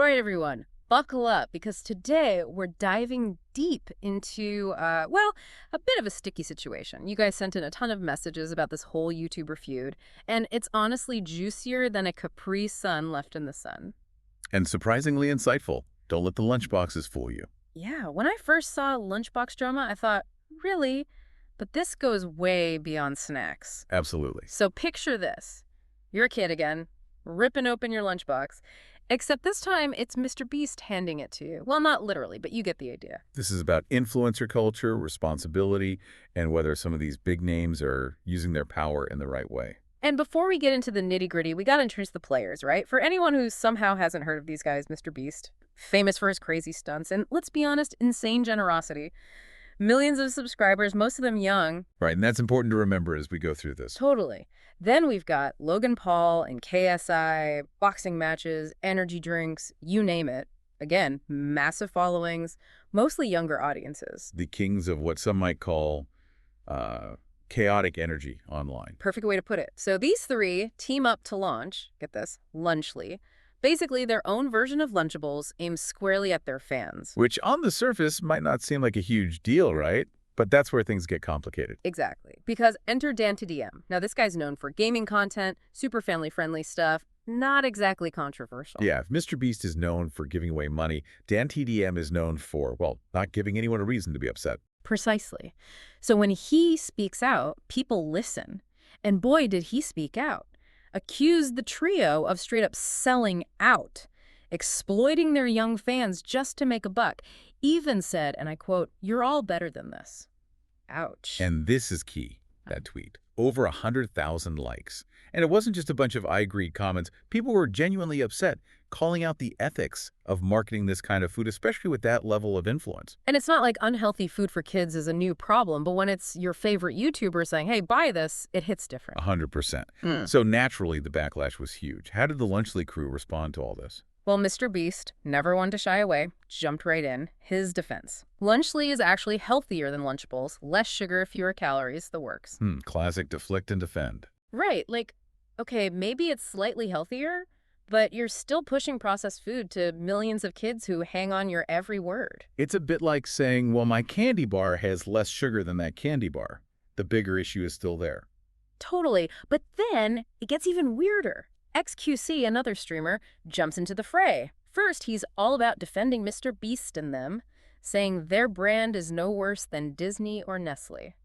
right, everyone, buckle up because today we're diving deep into, well, a bit of a sticky situation. You guys sent in a ton of messages about this whole YouTuber feud, and it's honestly juicier than a Capri Sun left in the sun. And surprisingly insightful. Don't let the lunchboxes fool you. Yeah, when I first saw Lunchbox drama, I thought, really? But this goes way beyond snacks. Absolutely. So picture this. You're a kid again, ripping open your lunchbox, except this time it's MrBeast handing it to you. Well, not literally, but you get the idea. This is about influencer culture, responsibility, and whether some of these big names are using their power in the right way. And before we get into the nitty-gritty, we got to introduce the players, right? For anyone who somehow hasn't heard of these guys, MrBeast, famous for his crazy stunts, and let's be honest, insane generosity. Millions of subscribers, most of them young. Right, and that's important to remember as we go through this. Totally. Then we've got Logan Paul and KSI, boxing matches, energy drinks, you name it. Again, massive followings, mostly younger audiences. The kings of what some might call chaotic energy online. Perfect way to put it. So these three team up to launch, get this, Lunchly, basically their own version of Lunchables aimed squarely at their fans. Which on the surface might not seem like a huge deal, right? But that's where things get complicated. Exactly. Because enter DanTDM. Now, this guy's known for gaming content, super family-friendly stuff, not exactly controversial. Yeah, if MrBeast is known for giving away money, DanTDM is known for, well, not giving anyone a reason to be upset. Precisely. So when he speaks out, people listen. And boy, did he speak out. Accused the trio of straight up selling out, exploiting their young fans just to make a buck. Even said, and I quote, "You're all better than this." Ouch. And this is key, that tweet. Over 100,000 likes. And it wasn't just a bunch of I agree comments. People were genuinely upset, calling out the ethics of marketing this kind of food, especially with that level of influence. And it's not like unhealthy food for kids is a new problem, but when it's your favorite YouTuber saying, hey, buy this, it hits different. 100%. So naturally, the backlash was huge. How did the Lunchly crew respond to all this? Well, MrBeast, never one to shy away, jumped right in. His defense. Lunchly is actually healthier than Lunchables. Less sugar, fewer calories, the works. Classic deflect and defend. Right, like, okay, maybe it's slightly healthier, but you're still pushing processed food to millions of kids who hang on your every word. It's a bit like saying, well, my candy bar has less sugar than that candy bar. The bigger issue is still there. Totally, but then it gets even weirder. XQC, another streamer, jumps into the fray. First, he's all about defending MrBeast and them, saying their brand is no worse than Disney or Nestle.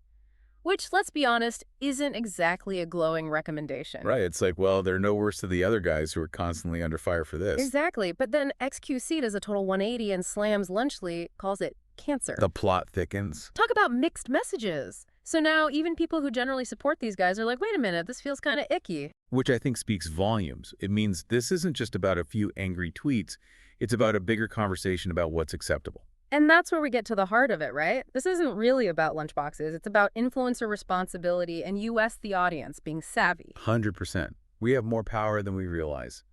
Which, let's be honest, isn't exactly a glowing recommendation. Right, it's like, well, they're no worse than the other guys who are constantly under fire for this. Exactly, but then XQC does a total 180 and slams Lunchly, calls it cancer. The plot thickens. Talk about mixed messages. So now even people who generally support these guys are like, wait a minute, this feels kind of icky. Which I think speaks volumes. It means this isn't just about a few angry tweets. It's about a bigger conversation about what's acceptable. And that's where we get to the heart of it, right? This isn't really about lunchboxes. It's about influencer responsibility and the audience, being savvy. 100%. We have more power than we realize.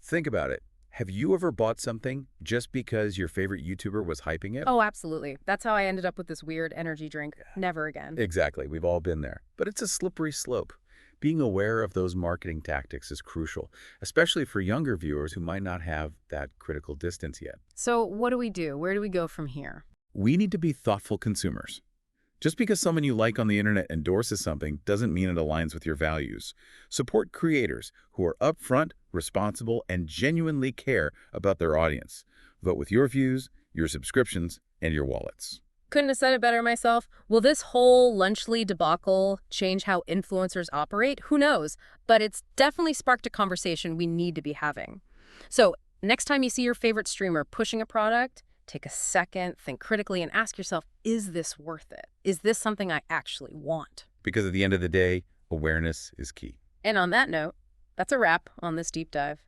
Think about it. Have you ever bought something just because your favorite YouTuber was hyping it? Oh, absolutely. That's how I ended up with this weird energy drink. Never again. Exactly. We've all been there. But it's a slippery slope. Being aware of those marketing tactics is crucial, especially for younger viewers who might not have that critical distance yet. So what do we do? Where do we go from here? We need to be thoughtful consumers. Just because someone you like on the internet endorses something doesn't mean it aligns with your values. Support creators who are upfront, responsible, and genuinely care about their audience. Vote with your views, your subscriptions, and your wallets. Couldn't have said it better myself. Will this whole Lunchly debacle change how influencers operate? Who knows? But it's definitely sparked a conversation we need to be having. So next time you see your favorite streamer pushing a product, take a second, think critically, and ask yourself, is this worth it? Is this something I actually want? Because at the end of the day, awareness is key. And on that note, that's a wrap on this deep dive.